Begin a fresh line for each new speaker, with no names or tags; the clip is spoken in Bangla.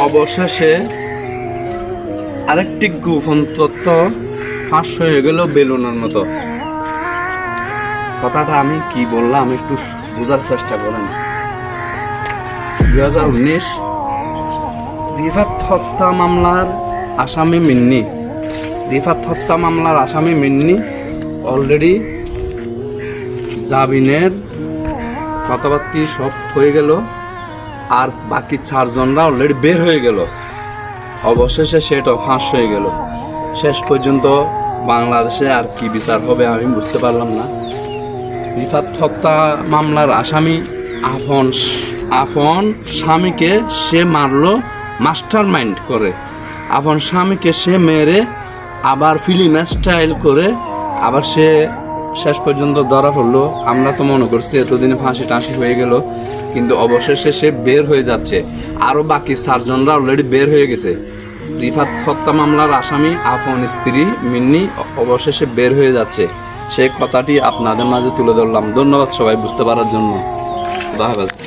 অবশেষে আরেকটি গোপন তথ্য ফাঁস হয়ে গেল বেলুনের মতো। কথাটা আমি কি বললাম একটু বোঝার চেষ্টা করেন। 2019 রিফাত হত্যা মামলার আসামি মিন্নি অলরেডি জামিনের কথাবার্তা সব হয়ে গেল, আর বাকি 4 জনরা অলরেডি বের হয়ে গেল। অবশেষে সেটা ফাঁস হয়ে গেল। শেষ পর্যন্ত বাংলাদেশে আর কি বিচার হবে আমি বুঝতে পারলাম না। রিফাত হত্যা মামলার আসামি আপন স্বামীকে সে মারলো, মাস্টার মাইন্ড করে আপন স্বামীকে সে মেরে আবার ফিল্ম স্টাইল করে আবার সে শেষ পর্যন্ত ধরা পড়লো। আমরা তো মনে করছি এতদিনে ফাঁসি টাঁসি হয়ে গেল, কিন্তু অবশেষে সে বের হয়ে যাচ্ছে। আরও বাকি 4 জনরা অলরেডি বের হয়ে গেছে। রিফাত হত্যা মামলার আসামি আপন স্ত্রী মিন্নি অবশেষে বের হয়ে যাচ্ছে। সেই কথাটি আপনাদের মাঝে তুলে ধরলাম। ধন্যবাদ সবাই বুঝতে পারার জন্য। খুদা হাফেজ।